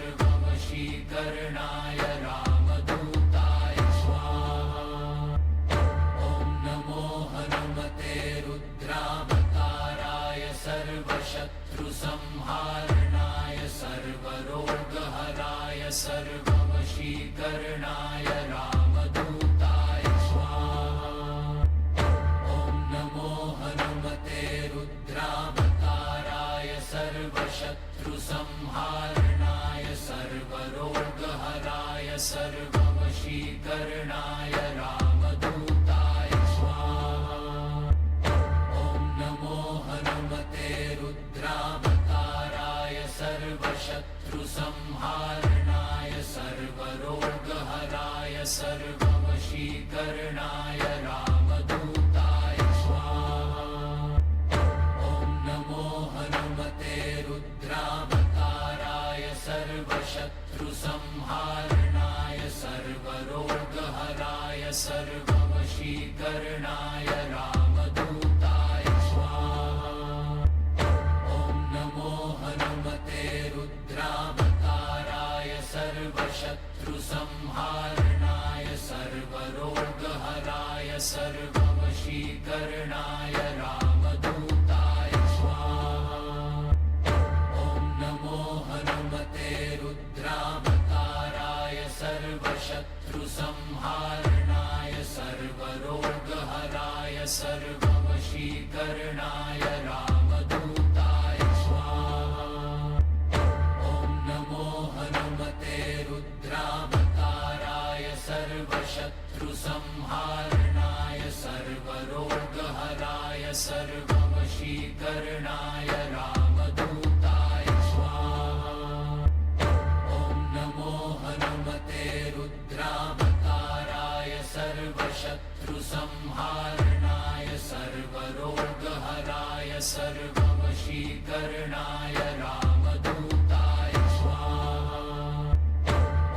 सर्ववशीकरणाय रामदूताय स्वाहा। ॐ नमो हनुमते रुद्रावताराय सर्वशत्रुसंहारणाय सर्वरोगहराय सर्ववशीकरणाय रामदूताय स्वाहा। ॐ नमो हनुमते रुद्रावताराय सर्वशत्रुसंहारणाय सर्वरोगहराय सर्ववशीकरणाय रामदूताय स्वाहा। ॐ नमो हनुमते रुद्रावताराय सर्वशत्रुसंहारणाय सर्वरोगहराय सर्ववशीकरणाय रामदूताय स्वाहा। ॐ नमो हनुमते रुद्रावताराय सर्वशत्रुसंहारणाय सर्वरोगहराय सर्ववशीकरणाय रामदूताय स्वाहा। ॐ नमो हनुमते रुद्रावताराय सर्वशत्रुसंहारणाय सर्वरोगहराय सर्ववशीकरणाय रामदूताय स्वाहा। ॐ नमो हनुमते रुद्रावताराय सर्वशत्रुसंहारणाय सर्वरोगहराय सर्ववशीकरणाय रामदूताय स्वाहा। ॐ नमो हनुमते रुद्रावताराय सर्वशत्रुसंहारणाय सर्वरोगहराय सर्ववशीकरणाय रामदूताय स्वाहा। ॐ नमो हनुमते रुद्रावताराय सर्वशत्रुसंहारणाय सर्वरोगहराय सर्ववशीकरणाय रामदूताय स्वाहा।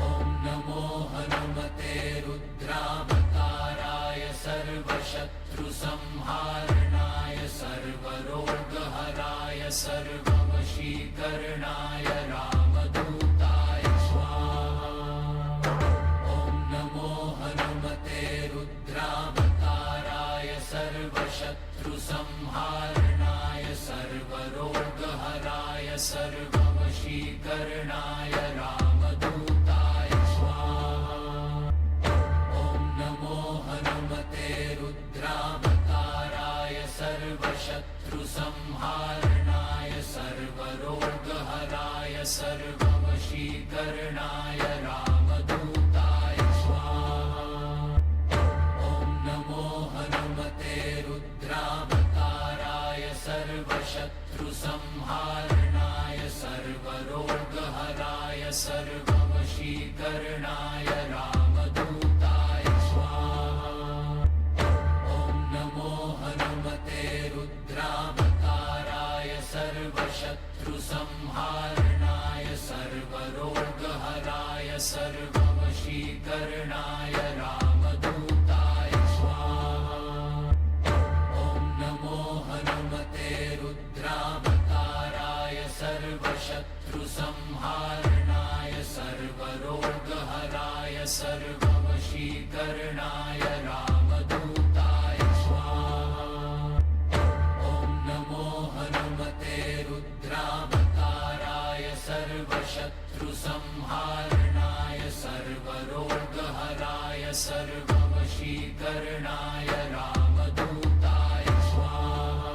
ॐ नमो हनुमते रुद्रावताराय सर्वशत्रुसंहारणाय सर्वरोगहराय सर्ववशीकरणाय रामदूताय स्वाहा। ॐ नमो हनुमते रुद्रावताराय सर्वशत्रुसंहारणाय सर्वरोगहराय सर्ववशीकरणाय रामदूताय स्वाहा। ॐ नमो हनुमते रुद्रावताराय सर्वशत्रुसंहारणाय सर्वरोगहराय सर्ववशीकरणाय रामदूताय स्वाहा। ॐ नमो हनुमते रुद्रावताराय सर्वशत्रुसंहारणाय सर्वरोगहराय सर्ववशीकरणाय रामदूताय स्वाहा। ॐ नमो हनुमते रुद्रावताराय सर्वशत्रुसंहारणाय सर्वरोगहराय सर्ववशीकरणाय रामदूताय स्वाहा। ॐ नमो हनुमते रुद्रावताराय सर्वशत्रुसंहारणाय सर्वरोगहराय सर्ववशीकरणाय रामदूताय स्वाहा। ॐ नमो हनुमते रुद्रावताराय सर्वशत्रुसंहारणाय सर्वरोगहराय सर्ववशीकरणाय रामदूताय स्वाहा।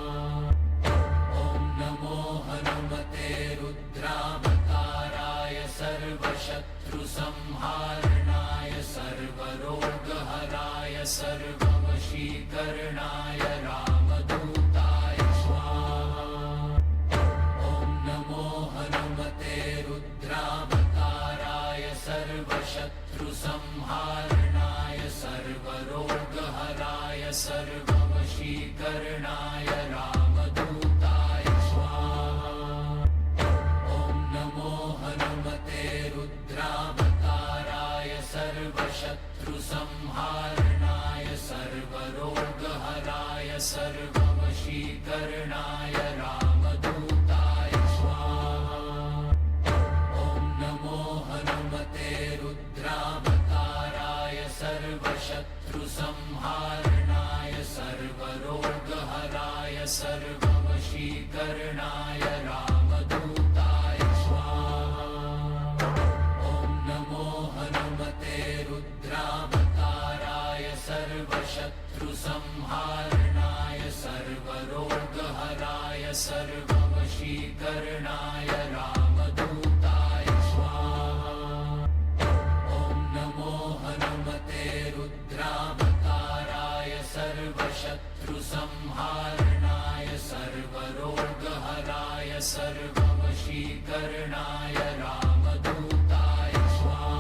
ॐ नमो हनुमते रुद्रावताराय सर्वशत्रुसंहारणाय सर्वरोगहराय सर्ववशीकरणाय रामदूताय स्वाहा। ॐ नमो हनुमते रुद्रावताराय सर्वशत्रुसंहारणाय सर्वरोगहराय सर्ववशीकरणाय रामदूताय स्वाहा। ॐ नमो हनुमते रुद्रावताराय सर्वशत्रुसंहारणाय सर्वरोगहराय सर्ववशीकरणाय रामदूताय स्वाहा। ॐ नमो सर्वशत्रुसंहारणाय सर्वरोगहराय सर्ववशीकरणाय रामदूताय स्वाहा। ॐ नमो हनुमते रुद्रावताराय सर्वशत्रुसंहारणाय सर्वरोगहराय सर्ववशीकरणाय रामदूताय स्वाहा। ॐ नमो हनुमते रुद्रावताराय सर्वशत्रुसंहारणाय सर्वरोगहराय सर्ववशीकरणाय रामदूताय स्वाहा।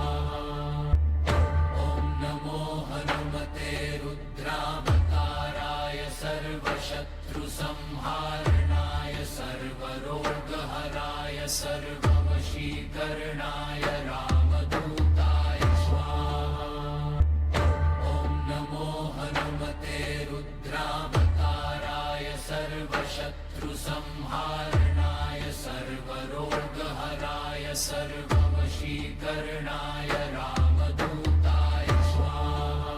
ॐ नमो हनुमते रुद्रावताराय सर्वशत्रुसंहारणाय सर्वरोगहराय सर्ववशीकरणाय रामदूताय स्वाहा। ॐ नमो हनुमते रुद्रावताराय सर्वशत्रुसंहारणाय सर्वरोगहराय सर्ववशीकरणाय रामदूताय स्वाहा।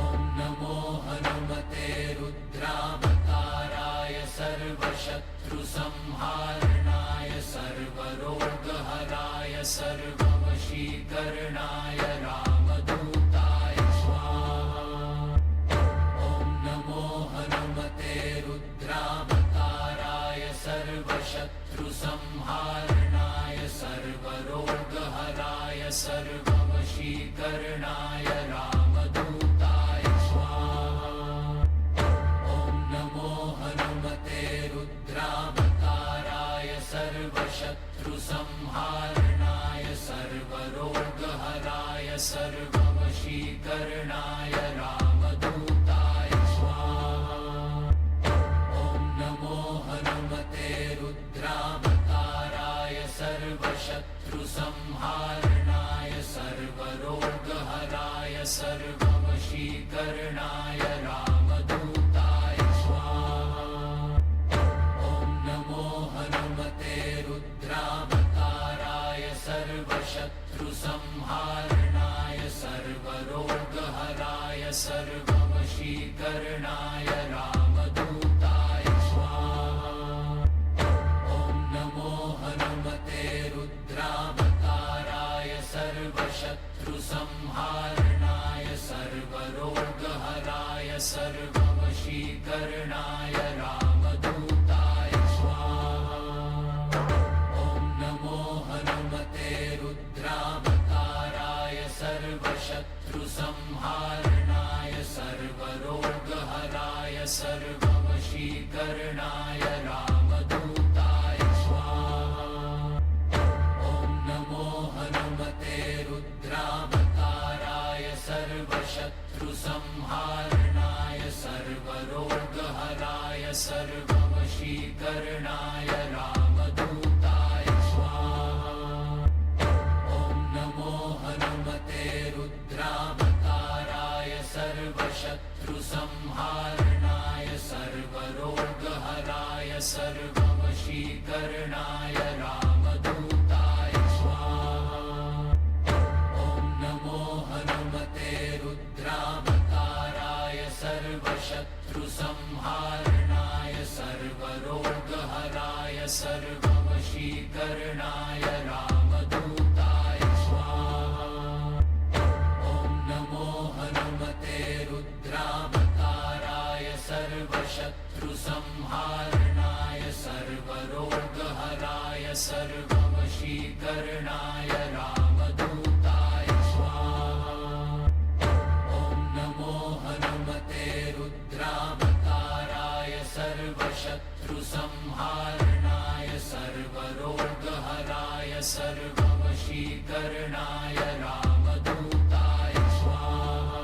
ॐ नमो हनुमते रुद्रावताराय सर्वशत्रुसंहारणाय सर्वरोगहराय सर्ववशीकरणाय रामदूताय स्वाहा। ॐ नमो हनुमते रुद्रावताराय सर्वशत्रुसंहारणाय सर्वरोगहराय सर्ववशीकरणाय रामदूताय स्वाहा। ॐ नमो हनुमते रुद्रावताराय सर्वशत्रुसंहारणाय सर्वरोगहराय सर्ववशीकरणाय रामदूताय स्वाहा। ॐ नमो हनुमते रुद्रावताराय सर्वशत्रुसंहारणाय सर्वरोगहराय सर्ववशीकरणाय रामदूताय स्वाहा। ॐ नमो हनुमते रुद्रावताराय सर्वशत्रुसंहारणाय सर्वरोगहराय सर्ववशीकरणाय रामदूताय स्वाहा। ॐ नमो हनुमते रुद्रावताराय सर्वशत्रुसंहारणाय सर्वरोगहराय सर्ववशीकरणाय रामदूताय स्वाहा। ॐ नमो हनुमते रुद्रावताराय सर्वशत्रुसंहारणाय सर्वरोगहराय सर्ववशीकरणाय रामदूताय स्वाहा। ॐ नमो हनुमते रुद्रावताराय सर्वशत्रुसंहारणाय सर्वरोगहराय सर्ववशीकरणाय रामदूताय स्वाहा। ॐ नमो हनुमते रुद्रावताराय सर्वशत्रुसंहारणाय सर्वरोगहराय सर्ववशीकरणाय रामदूताय स्वाहा। ॐ नमो हनुमते रुद्रावताराय सर्वशत्रुसंहारणाय सर्वरोगहराय सर्ववशीकरणाय रामदूताय स्वाहा। ॐ नमो हनुमते रुद्रावताराय सर्वशत्रुसंहारणाय सर्वरोगहराय सर्ववशीकरणाय रामदूताय स्वाहा। ॐ नमो हनुमते रुद्रावताराय सर्वशत्रुसंहारणाय सर्वरोगहराय सर्ववशीकरणाय रामदूताय स्वाहा।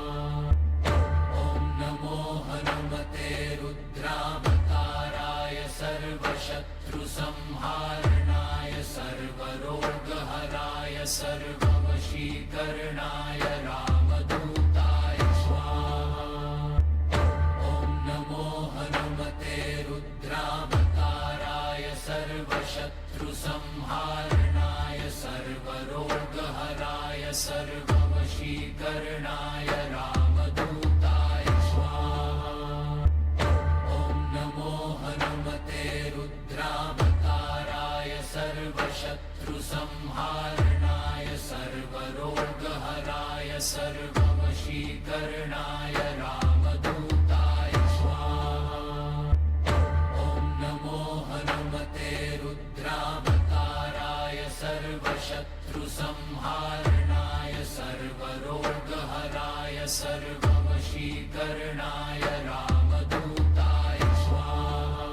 ॐ नमो हनुमते रुद्रावताराय सर्वशत्रुसंहारणाय सर्वरोगहराय सर्ववशीकरणाय रामदूताय स्वाहा। ॐ नमो हनुमते रुद्रावताराय सर्वशत्रुसंहारणाय सर्वरोगहराय सर्ववशीकरणाय सर्वसंहारणाय सर्वरोगहराय सर्ववशीकरणाय रामदूताय स्वाहा। ॐ नमो हनुमते रुद्रावताराय सर्वशत्रुसंहारणाय सर्वरोगहराय सर्ववशीकरणाय रामदूताय स्वाहा।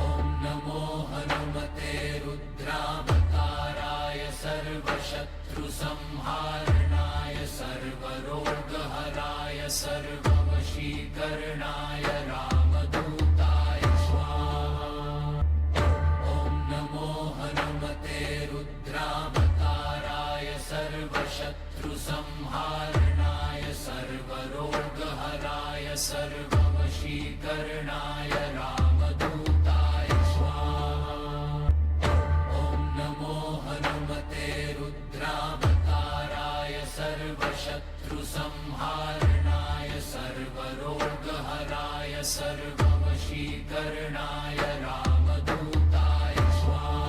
ॐ नमो हनुमते रुद्रावताराय सर्वशत्रुसंहारणाय सर्वरोगहराय सर्ववशीकरणाय रामदूताय स्वाहा। ॐ नमो हनुमते रुद्रावताराय सर्वशत्रुसंहारणाय सर्वरोगहराय सर्ववशीकरणाय रामदूताय स्वाहा। ॐ नमो हनुमते रुद्रावताराय सर्वशत्रुसंहारणाय सर्वरोगहराय सर्ववशीकरणाय रामदूताय स्वाहा।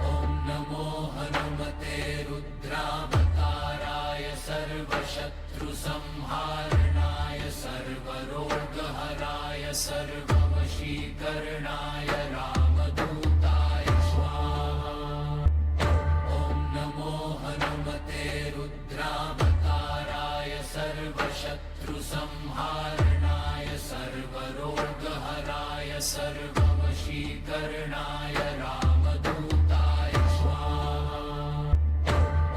ॐ नमो हनुमते रुद्रावताराय सर्वशत्रुसंहारणाय सर्वरोगहराय सर्ववशीकरणाय रामदूताय स्वाहा। ॐ नमो हनुमते रुद्रावताराय सर्वशत्रुसंहारणाय सर्वरोगहराय सर्ववशीकरणाय रामदूताय स्वाहा।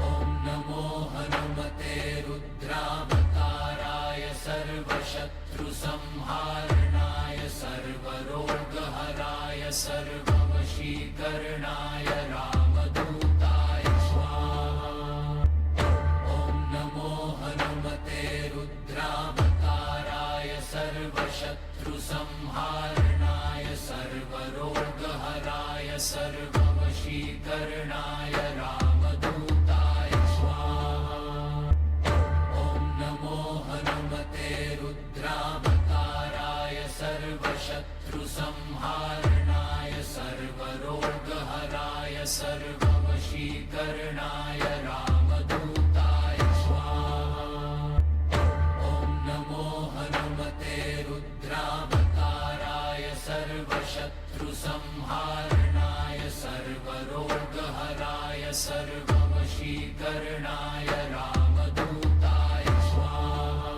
ॐ नमो हनुमते रुद्रावताराय सर्वशत्रुसंहारणाय सर्वरोगहराय सर्ववशीकरणाय रामदूताय स्वाहा। ॐ नमो हनुमते रुद्रावताराय सर्वशत्रुसंहारणाय सर्वरोगहराय सर्ववशीकरणाय रामदूताय स्वाहा। ॐ नमो हनुमते रुद्रावताराय सर्वशत्रुसंहारणाय सर्वरोगहराय सर्ववशीकरणाय रामदूताय स्वाहा। ॐ नमो हनुमते रुद्रावताराय सर्वशत्रुसंहारणाय सर्वरोगहराय सर्ववशीकरणाय रामदूताय स्वाहा।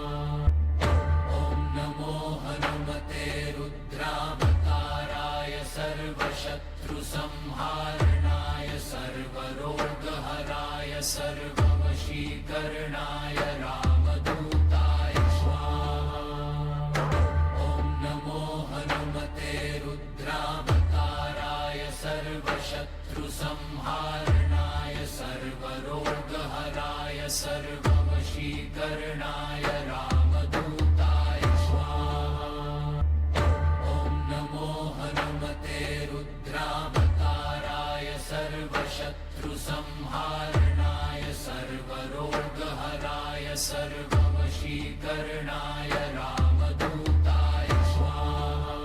ॐ नमो हनुमते रुद्रावताराय सर्वशत्रुसंहारणाय सर्वरोगहराय सर्ववशीकरणाय रामदूताय स्वाहा। ॐ नमो हनुमते रुद्रावताराय सर्वशत्रुसंहारणाय सर्वरोगहराय सर्ववशीकरणाय रामदूताय स्वाहा। ॐ नमो हनुमते रुद्रावताराय सर्वशत्रुसंहारणाय सर्वरोगहराय सर्ववशीकरणाय रामदूताय स्वाहा।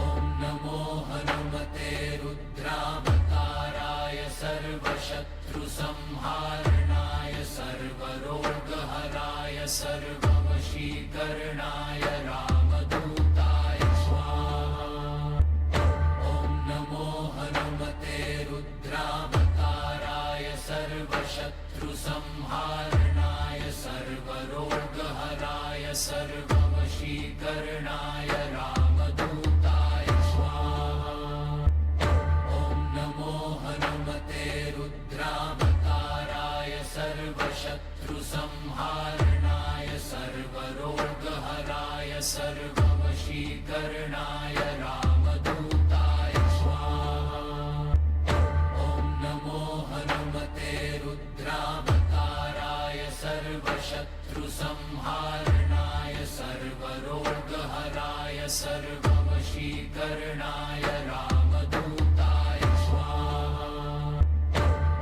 ॐ नमो हनुमते रुद्रावताराय सर्वशत्रुसंहारणाय सर्वरोगहराय सर्ववशीकरणाय रामदूताय स्वाहा। ॐ नमो हनुमते रुद्रावताराय सर्वशत्रुसंहारणाय सर्वरोगहराय सर्ववशीकरणाय रामदूताय स्वाहा। ॐ नमो हनुमते रुद्रावताराय सर्वशत्रुसंहारणाय सर्वरोगहराय सर्ववशीकरणाय रामदूताय स्वाहा। ॐ नमो हनुमते रुद्रावताराय सर्वशत्रुसंहारणाय सर्वरोगहराय सर्ववशीकरणाय रामदूताय स्वाहा।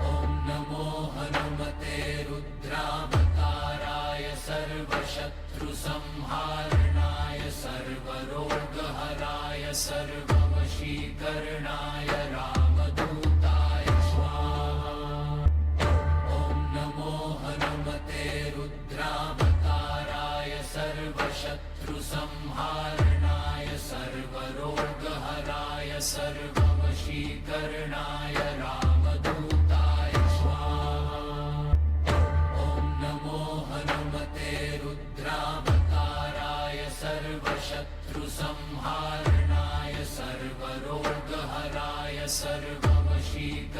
ॐ नमो हनुमते रुद्रावताराय सर्वशत्रुसंहारणाय सर्वरोगहराय सर्ववशीकरणाय रामदूताय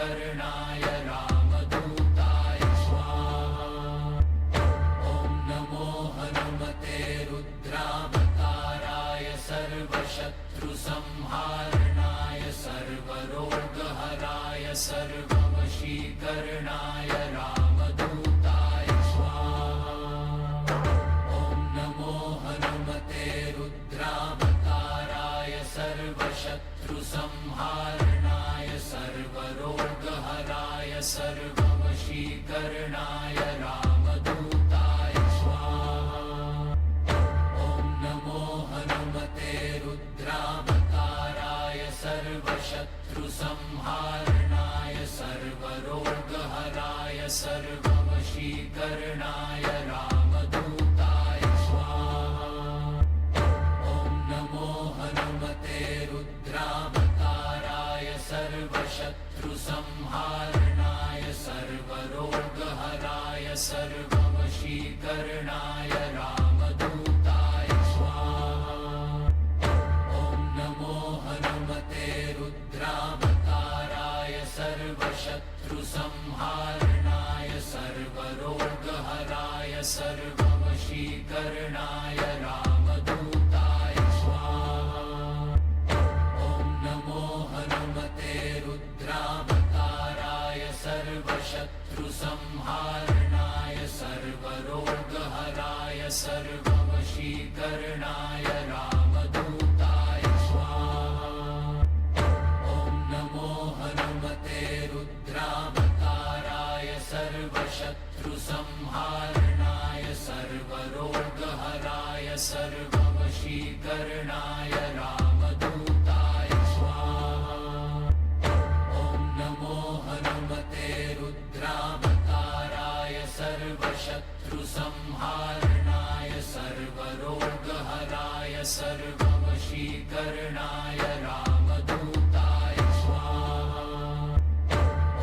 वशीकरणाय रामदूताय स्वाहा। ॐ नमो हनुमते रुद्रावताराय सर्वशत्रुसंहारणाय सर्वरोगहराय सर्ववशीकरणाय रामदूताय स्वाहा। ॐ नमो हनुमते रुद्रावताराय सर्वशत्रुसंहारणाय सर्वरोगहराय सर्ववशीकरणाय रामदूताय स्वाहा। ॐ नमो हनुमते रुद्रावताराय सर्वशत्रुसंहारणाय सर्वरोगहराय सर्ववशीकरणाय रामदूताय स्वाहा। ॐ नमो हनुमते रुद्रावताराय सर्वशत्रुसंहारणाय सर्वरोगहराय सर्ववशीकरणाय रामदूताय स्वाहा। ॐ नमो हनुमते रुद्रावताराय सर्वशत्रुसंहारणाय सर्वरोगहराय सर्ववशीकरणाय रामदूताय स्वाहा। ॐ नमो हनुमते रुद्रावताराय सर्वशत्रुसंहारणाय सर्वरोगहराय सर्ववशीकरणाय रामदूताय स्वाहा। ॐ नमो हनुमते रुद्रावताराय सर्वशत्रुसंहारणाय सर्वरोगहराय सर्ववशीकरणाय रामदूताय स्वाहा। ॐ नमो हनुमते रुद्रावताराय सर्वशत्रुसंहारणाय सर्वरोगहराय सर्ववशीकरणाय रामदूताय स्वाहा।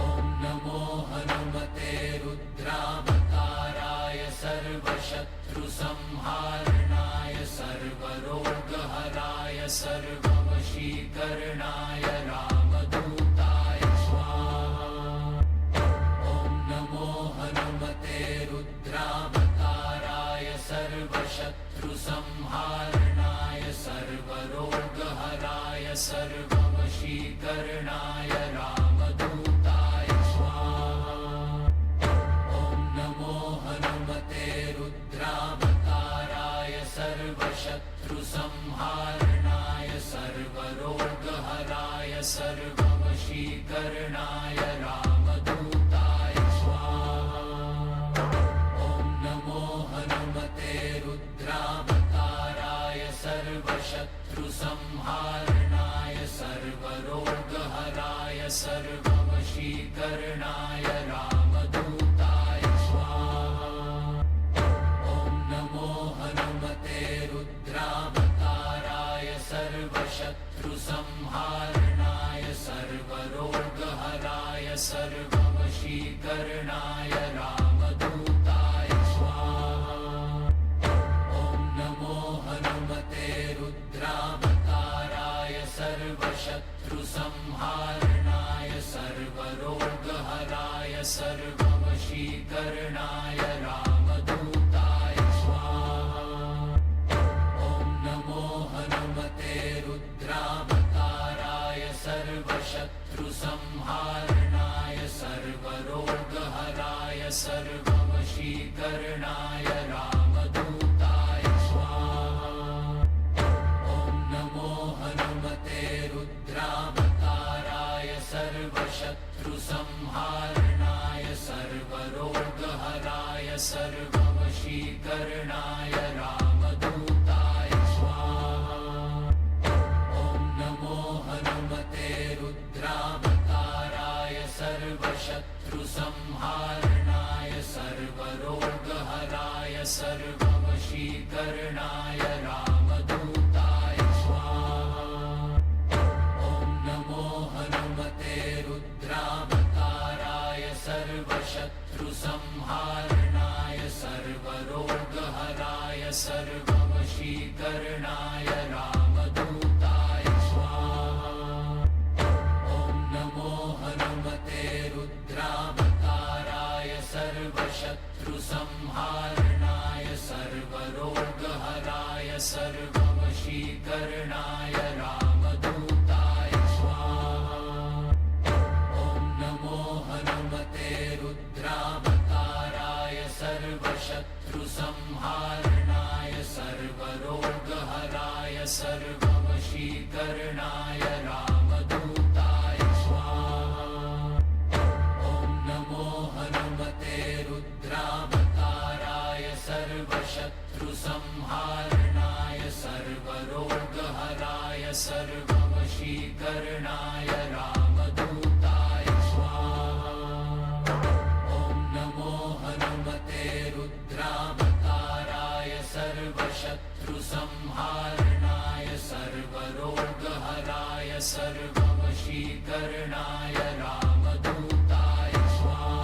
ॐ नमो हनुमते रुद्रावताराय सर्वशत्रुसंहारणाय सर्वरोगहराय सर्ववशीकरणाय रामदूताय स्वाहा। ॐ नमो हनुमते रुद्रावताराय सर्वशत्रुसंहारणाय सर्वरोगहराय सर्ववशीकरणाय रामदूताय स्वाहा। ॐ नमो हनुमते रुद्रावताराय सर्वशत्रुसंहारणाय सर्वरोगहराय सर्ववशीकरणाय रामदूताय स्वाहा। ॐ नमो हनुमते रुद्रावताराय सर्वशत्रुसंहारणाय सर्वरोगहराय सर्ववशीकरणाय रामदूताय स्वाहा। ॐ नमो हनुमते रुद्रावताराय सर्वशत्रुसंहारणाय सर्वरोगहराय सर्ववशीकरणाय रामदूताय स्वाहा। ॐ नमो हनुमते रुद्रावताराय सर्वशत्रुसंहारणाय सर्वरोगहराय सर्ववशीकरणाय रामदूताय स्वाहा। ॐ नमो हनुमते रुद्रावताराय सर्वशत्रुसंहारणाय सर्वरोगहराय सर्ववशीकरणाय रामदूताय स्वाहा। ॐ नमो हनुमते रुद्रावताराय सर्वशत्रुसंहारणाय सर्वरोगहराय सर्ववशीकरणाय रामदूताय स्वाहा। ॐ नमो हनुमते रुद्रावताराय सर्वशत्रुसंहारणाय सर्वरोगहराय सर्ववशीकरणाय रामदूताय स्वाहा। ॐ नमो हनुमते रुद्रावताराय सर्वशत्रुसंहारणाय सर्वरोगहराय सर्ववशीकरणाय रामदूताय स्वाहा। ॐ नमो हनुमते सर्वशत्रुसंहारणाय सर्वरोगहराय सर्ववशीकरणाय रामदूताय स्वाहा। ॐ नमो हनुमते रुद्रावताराय सर्वशत्रुसंहारणाय सर्वरोगहराय सर्ववशीकरणाय रामदूताय स्वाहा। ॐ नमो हनुमते रुद्रावताराय सर्वशत्रुसंहारणाय सर्वरोगहराय सर्ववशीकरणाय रामदूताय स्वाहा। ॐ नमो हनुमते रुद्रावताराय सर्वशत्रुसंहारणाय सर्वरोगहराय सर्ववशीकरणाय रामदूताय स्वाहा।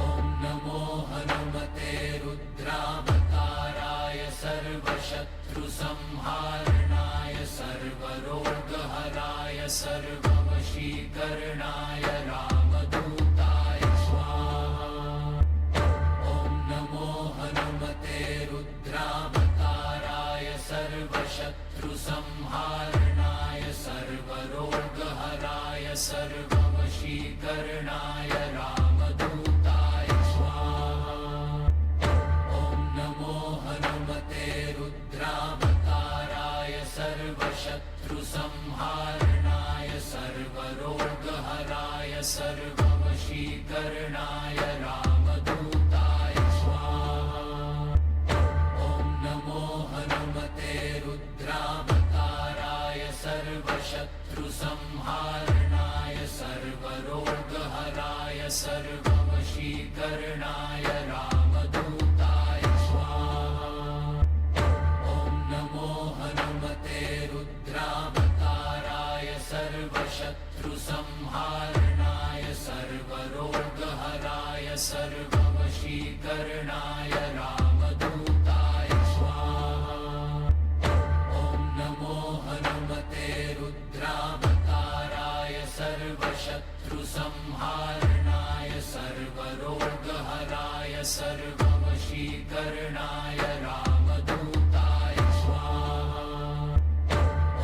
ॐ नमो हनुमते रुद्रावताराय सर्वशत्रुसंहारणाय सर्वरोगहराय सर्ववशीकरणाय रामदूताय स्वाहा। ॐ नमो हनुमते रुद्रावताराय सर्वशत्रुसंहारणाय सर्वरोगहराय सर्ववशीकरणाय रामदूताय स्वाहा। ॐ नमो हनुमते रुद्रावताराय सर्वशत्रुसंहारणाय सर्वरोगहराय सर्ववशीकरणाय रामदूताय स्वाहा। ॐ नमो हनुमते रुद्रावताराय सर्वशत्रुसंहारणाय सर्वरोगहराय सर्ववशीकरणाय रामदूताय स्वाहा। ॐ नमो हनुमते रुद्रावताराय सर्वशत्रुसंहारणाय सर्वरोगहराय सर्ववशीकरणाय रामदूताय स्वाहा। ॐ नमो हनुमते रुद्रावताराय सर्वशत्रुसंहारणाय सर्वरोगहराय सर्ववशीकरणाय रामदूताय स्वाहा।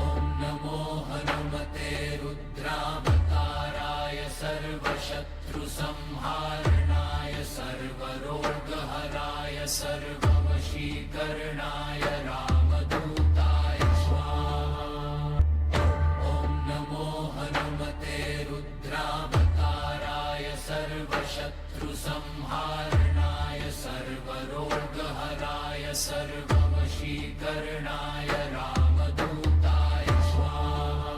ॐ नमो हनुमते रुद्रावताराय सर्वशत्रुसंहारणाय सर्वरोगहराय सर्ववशीकरणाय रामदूताय स्वाहा। ॐ नमो हनुमते रुद्रावताराय सर्वशत्रुसंहारणाय सर्वरोगहराय सर्ववशीकरणाय रामदूताय स्वाहा।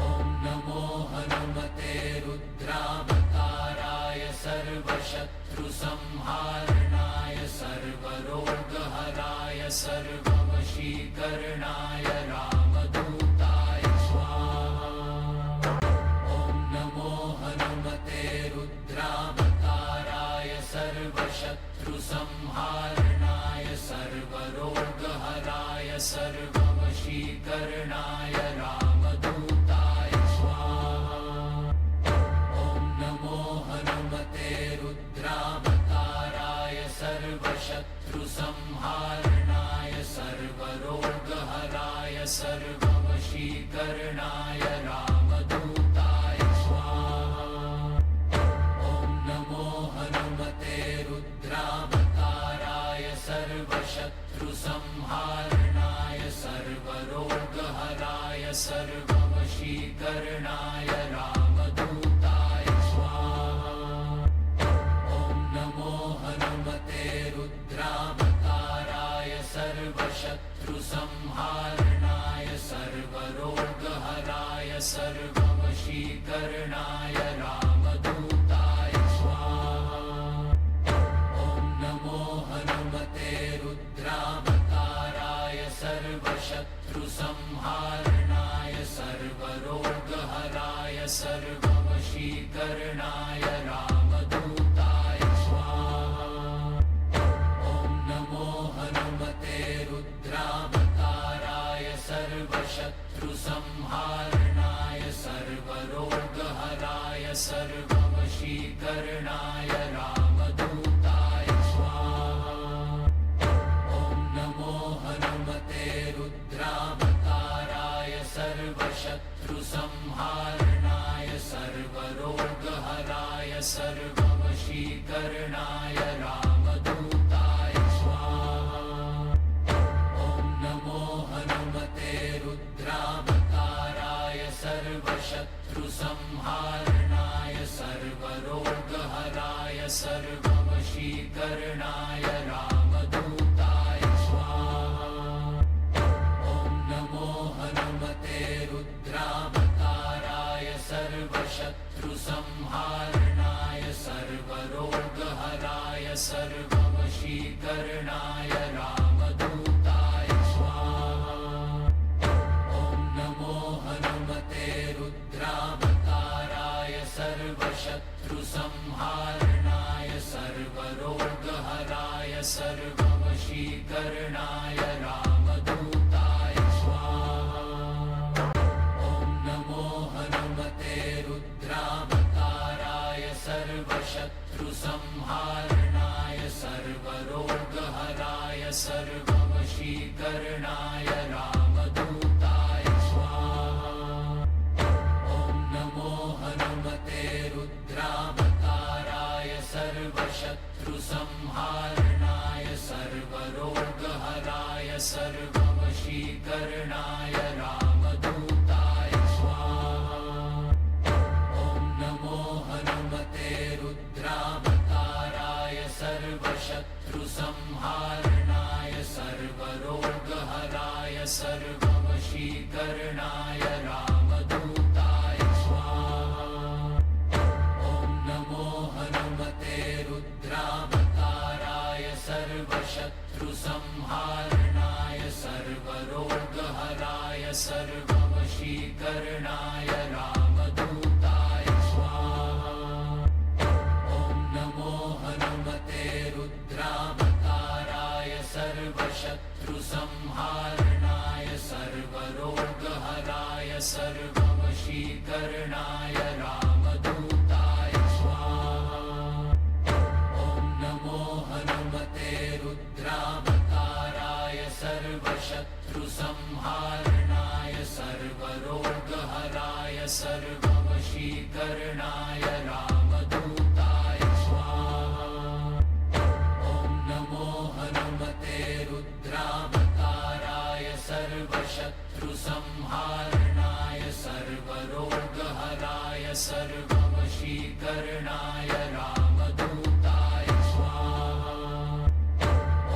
ॐ नमो हनुमते रुद्रावताराय सर्वशत्रुसंहारणाय सर्वरोगहराय सर्ववशीकरणाय रामदूताय स्वाहा। ॐ नमो हनुमते रुद्रावताराय सर्वशत्रुसंहारणाय सर्वरोगहराय सर्ववशीकरणाय रामदूताय स्वाहा। ॐ नमो हनुमते रुद्रावताराय सर्वशत्रुसंहारणाय सर्वरोगहराय सर्ववशीकरणाय रामदूताय स्वाहा। ॐ नमो हनुमते रुद्रावताराय सर्वशत्रुसंहारणाय सर्वरोगहराय सर्ववशीकरणाय रामदूताय स्वाहा। ॐ नमो हनुमते रुद्रावताराय सर्वशत्रुसंहारणाय सर्वरोगहराय सर्ववशीकरणाय रामदूताय स्वाहा। ॐ नमो हनुमते रुद्रावताराय सर्वशत्रुसंहारणाय सर्वरोगहराय सर्ववशीकरणाय रामदूताय स्वाहा। ॐ नमो हनुमते रुद्रावताराय सर्वशत्रुसंहारणाय सर्वरोगहराय सर्ववशीकरणाय सर्ववशीकरणाय रामदूताय स्वाहा। ॐ नमो हनुमते रुद्रावताराय सर्वशत्रुसंहारणाय सर्वरोगहराय सर्ववशीकरणाय रामदूताय स्वाहा। ॐ नमो हनुमते रुद्रावताराय सर्वशत्रुसंहारणाय सर्वरोगहराय सर्ववशीकरणाय रामदूताय स्वाहा। ॐ नमो हनुमते रुद्रावताराय सर्वशत्रुसंहारणाय सर्वरोगहराय सर्ववशीकरणाय रामदूताय स्वाहा। ॐ नमो हनुमते रुद्रावताराय सर्वशत्रुसंहारणाय सर्वरोगहराय सर्ववशीकरणाय रामदूताय स्वाहा। ॐ नमो हनुमते रुद्रावताराय सर्वशत्रुसंहारणाय सर्वरोगहराय सर्ववशीकरणाय रामदूताय स्वाहा। ॐ नमो हनुमते रुद्रावताराय सर्वशत्रुसंहारणाय सर्वरोगहराय सर्ववशीकरणाय रामदूताय स्वाहा। ॐ नमो हनुमते रुद्रावताराय सर्वशत्रुसंहारणाय सर्वरोगहराय सर्ववशीकरणाय रामदूताय स्वाहा। ॐ नमो हनुमते रुद्रावताराय सर्वशत्रुसंहारणाय सर्वरोगहराय सर्ववशीकरणाय रामदूताय स्वाहा। ॐ नमो हनुमते रुद्रावताराय सर्वशत्रुसंहारणाय सर्वरोगहराय सर्ववशीकरणाय रामदूताय स्वाहा। ॐ नमो हनुमते रुद्रावताराय सर्वशत्रुसंहारणाय सर्वरोगहराय सर्ववशीकरणाय रामदूताय स्वाहा। ॐ नमो हनुमते रुद्रावताराय सर्वशत्रुसंहारणाय सर्वरोगहराय सर्ववशीकरणाय रामदूताय स्वाहा।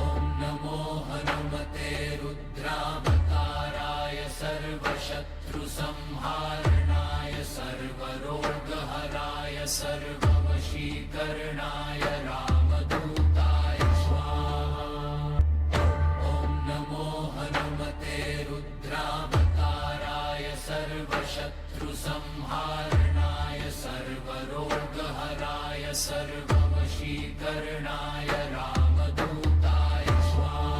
ॐ नमो हनुमते रुद्रावताराय सर्वशत्रुसंहारणाय सर्वरोगहराय सर्ववशीकरणाय रामदूताय स्वाहा। ॐ नमो हनुमते रुद्रावताराय सर्वशत्रुसंहारणाय सर्वरोगहराय सर्ववशीकरणाय रामदूताय स्वाहा।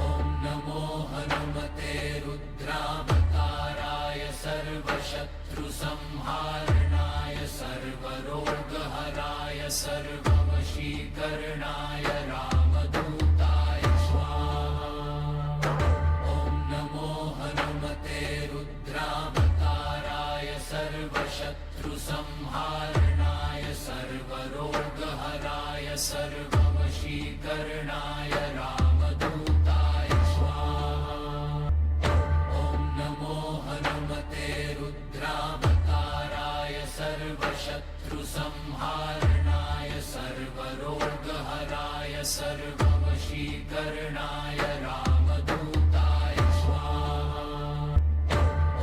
ॐ नमो हनुमते रुद्रावताराय सर्वशत्रुसंहारणाय सर्वरोगहराय सर्ववशीकरणाय रामदूताय स्वाहा। ॐ नमो हनुमते रुद्रावताराय सर्वशत्रुसंहारणाय सर्वरोगहराय सर्ववशीकरणाय रामदूताय स्वाहा। ॐ नमो हनुमते रुद्रावताराय सर्वशत्रुसंहारणाय सर्वरोगहराय सर्ववशीकरणाय रामदूताय स्वाहा।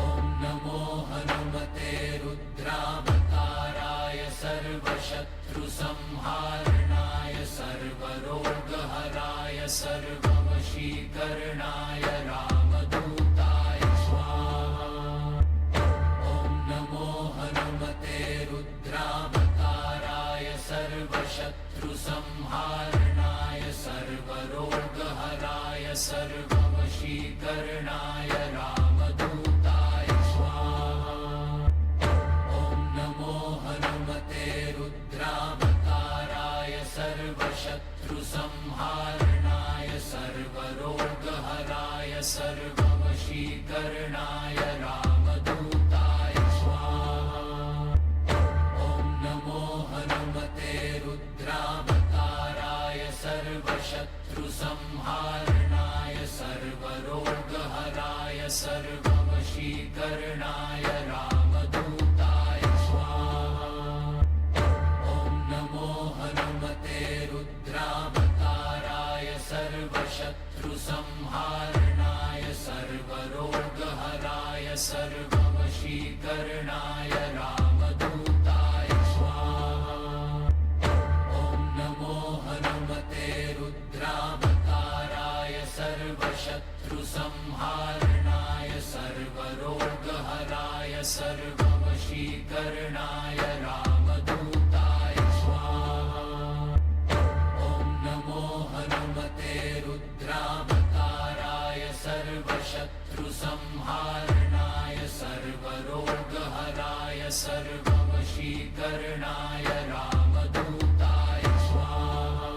ॐ नमो हनुमते रुद्रावताराय सर्वशत्रुसंहारणाय सर्वरोगहराय सर्ववशीकरणाय रामदूताय स्वाहा। ॐ नमो हनुमते रुद्रावताराय सर्वशत्रुसंहारणाय सर्वरोगहराय सर्ववशीकरणाय रामदूताय स्वाहा। ॐ नमो हनुमते सर्वशत्रुसंहारणाय सर्वरोगहराय सर्ववशीकरणाय रामदूताय स्वाहा। ॐ नमो हनुमते रुद्रावताराय सर्वशत्रुसंहारणाय सर्वरोगहराय सर्ववशीकरणाय रामदूताय स्वाहा। ॐ नमो हनुमते रुद्रावताराय सर्वशत्रुसंहारणाय सर्वरोगहराय सर्ववशीकरणाय रामदूताय स्वाहा। ॐ नमो हनुमते रुद्रावताराय सर्वशत्रुसंहारणाय सर्वरोगहराय सर्ववशीकरणाय रामदूताय स्वाहा। ॐ नमो हनुमते रुद्रावताराय सर्वशत्रुसंहारणाय सर्वरोगहराय सर्ववशीकरणाय रामदूताय स्वाहा।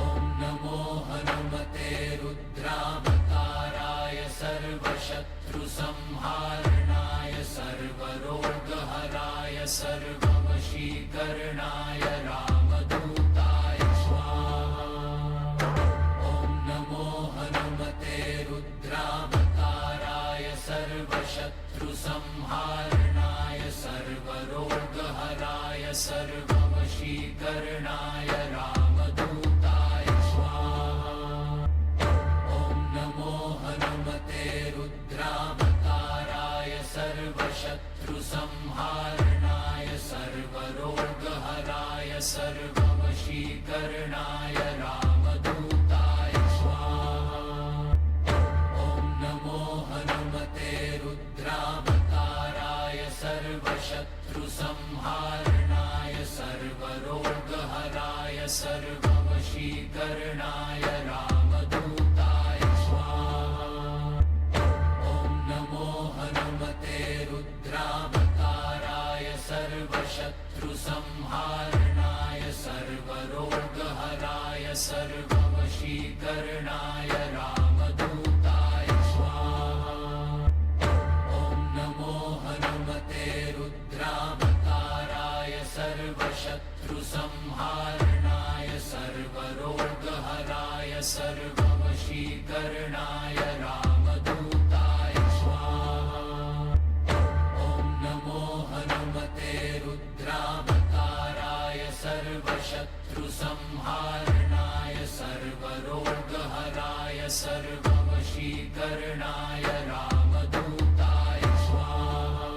ॐ नमो हनुमते रुद्रावताराय सर्वशत्रुसंहारणाय सर्वरोगहराय सर्ववशीकरणाय रामदूताय स्वाहा। ॐ नमो हनुमते रुद्रावताराय सर्वशत्रुसंहारणाय सर्वरोगहराय सर्ववशीकरणाय रामदूताय स्वाहा। ॐ नमो हनुमते रुद्रावताराय सर्वशत्रुसंहारणाय सर्वरोगहराय सर्ववशीकरणाय रामदूताय स्वाहा। ॐ नमो हनुमते रुद्रावताराय सर्वशत्रुसंहारणाय सर्वरोगहराय सर्ववशीकरणाय रामदूताय स्वाहा। ॐ नमो हनुमते रुद्रावताराय सर्वशत्रुसंहारणाय सर्वरोगहराय सर्ववशीकरणाय रामदूताय स्वाहा। ॐ नमो हनुमते रुद्रावताराय सर्वशत्रुसंहारणाय सर्वरोगहराय सर्ववशीकरणाय रामदूताय स्वाहा। ॐ नमो हनुमते रुद्रावताराय सर्वशत्रुसंहारणाय सर्वरोगहराय सर्ववशीकरणाय रामदूताय स्वाहा।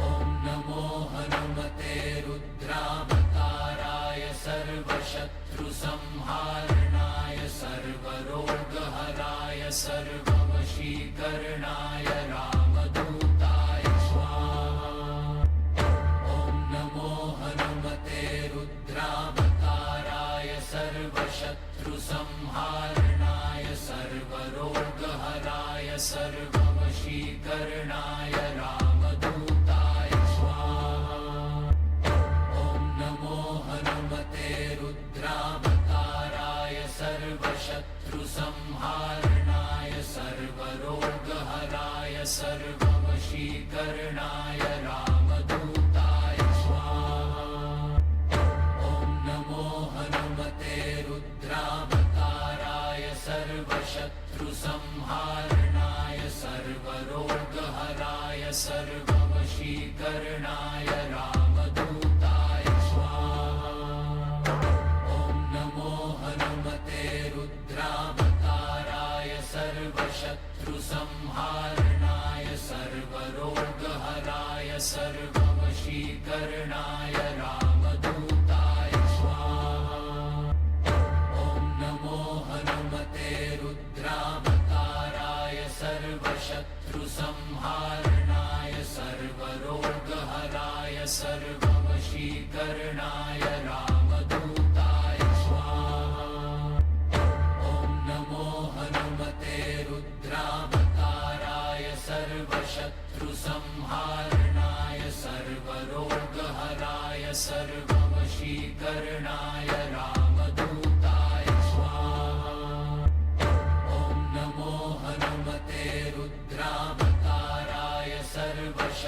ॐ नमो हनुमते रुद्रावताराय सर्वशत्रुसंहारणाय सर्वरोगहराय सर्ववशीकरणाय रामदूताय स्वाहा। ॐ नमो हनुमते रुद्रावताराय सर्वशत्रुसंहारणाय सर्वरोगहराय सर्ववशीकरणाय रामदूताय स्वाहा। ॐ नमो हनुमते रुद्रावताराय सर्वशत्रुसंहारणाय सर्वरोगहराय सर्ववशीकरणाय रामदूताय स्वाहा। ॐ नमो हनुमते रुद्रावताराय सर्वशत्रुसंहारणाय सर्वरोगहराय सर्ववशीकरणाय रामदूताय स्वाहा। ॐ नमो हनुमते रुद्रावताराय सर्वशत्रुसंहारणाय सर्वरोगहराय सर्ववशीकरणाय रामदूताय स्वाहा। ॐ नमो हनुमते रुद्रावताराय सर्वशत्रुसंहारणाय सर्वरोगहराय सर्ववशीकरणाय रामदूताय स्वाहा। ॐ नमो हनुमते रुद्रावताराय सर्वशत्रुसंहारणाय सर्वरोगहराय सर्ववशीकरणाय राम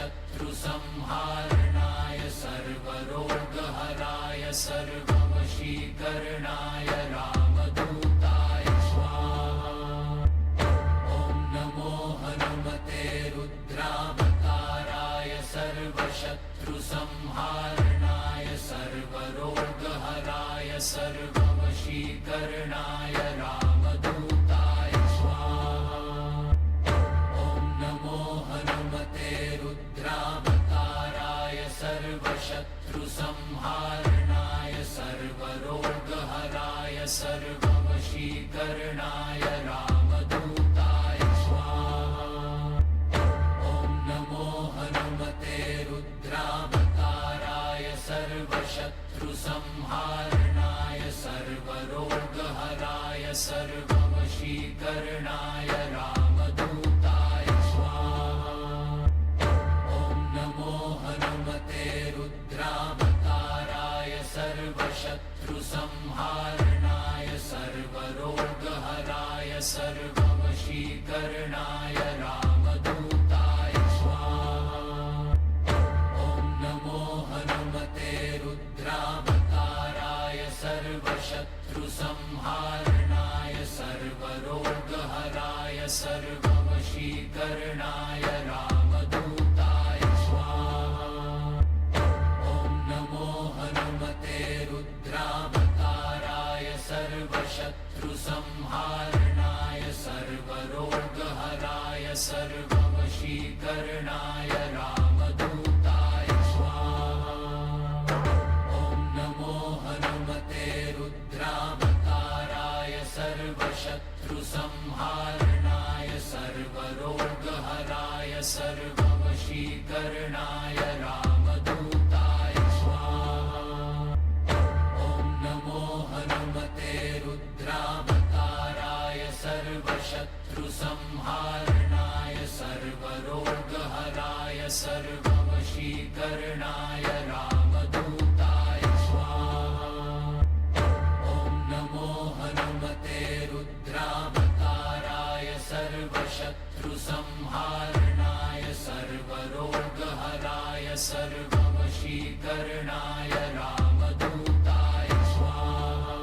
सर्वशत्रुसंहारणाय सर्वरोगहराय सर्ववशीकरणाय रामदूताय स्वाहा। ॐ नमो हनुमते रुद्रावताराय सर्वशत्रुसंहारणाय सर्वरोगहराय सर्ववशीकरणाय रामदूताय स्वाहा। ॐ नमो हनुमते रुद्रावताराय सर्वशत्रुसंहारणाय सर्वरोगहराय सर्ववशीकरणाय रामदूताय स्वाहा। ॐ नमो हनुमते रुद्रावताराय सर्वशत्रुसंहारणाय सर्वरोगहराय सर्ववशीकरणाय रामदूताय स्वाहा। ॐ नमो हनुमते रुद्रावताराय सर्वशत्रुसंहारणाय सर्वरोगहराय सर्ववशीकरणाय रामदूताय स्वाहा। ॐ नमो हनुमते रुद्रावताराय सर्वशत्रुसंहारणाय सर्वरोगहराय सर्ववशीकरणाय रामदूताय स्वाहा। ॐ नमो हनुमते रुद्रावताराय सर्वशत्रुसंहारणाय सर्वरोगहराय सर्ववशीकरणाय रामदूताय स्वाहा। ॐ नमो हनुमते रुद्रावताराय सर्वशत्रुसंहारणाय सर्वरोगहराय सर्ववशीकरणाय रामदूताय स्वाहा। ॐ नमो हनुमते रुद्रावताराय सर्वशत्रुसंहारणाय सर्वरोगहराय सर्ववशीकरणाय रामदूताय स्वाहा। ॐ नमो हनुमते रुद्रावताराय सर्वशत्रुसंहारणाय सर्वरोगहराय सर्ववशीकरणाय रामदूताय स्वाहा।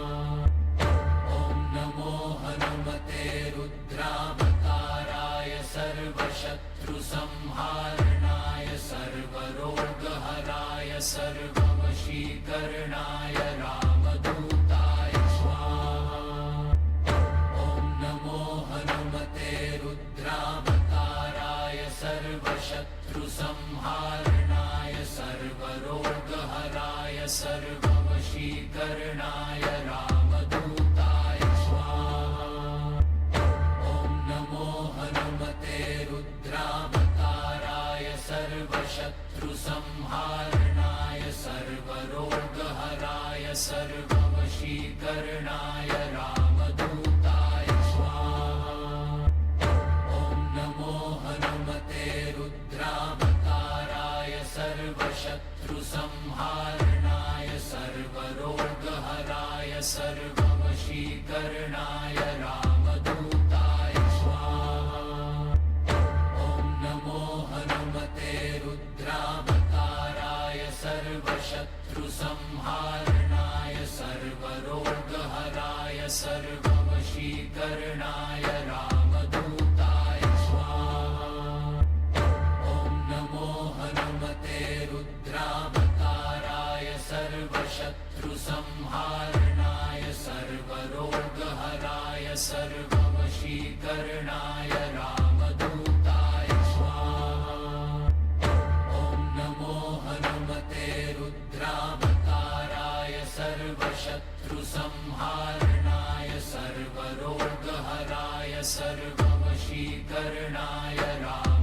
ॐ नमो हनुमते रुद्रावताराय सर्वशत्रुसंहारणाय सर्वरोगहराय सर्ववशीकरणाय रामदूताय स्वाहा। ॐ नमो हनुमते रुद्रावताराय सर्वशत्रुसंहारणाय सर्वरोगहराय सर्ववशीकरणाय रामदूताय स्वाहा। ॐ नमो हनुमते रुद्रावताराय सर्वशत्रुसंहारणाय सर्वरोगहराय सर्ववशीकरणाय रामदूताय स्वाहा। ॐ नमो हनुमते रुद्रावताराय सर्वशत्रुसंहारणाय सर्वरोगहराय सर्ववशीकरणाय रामदूताय स्वाहा। ॐ नमो हनुमते रुद्रावताराय सर्वशत्रुसंहारणाय सर्वरोगहराय सर्ववशीकरणाय रामदूताय स्वाहा। ॐ नमो हनुमते रुद्रावताराय सर्वशत्रुसंहारणाय सर्वरोगहराय सर्ववशीकरणाय रामदूताय स्वाहा। ॐ नमो हनुमते रुद्रावताराय सर्वशत्रुसंहारणाय सर्वरोगहराय सर्ववशीकरणाय रामदूताय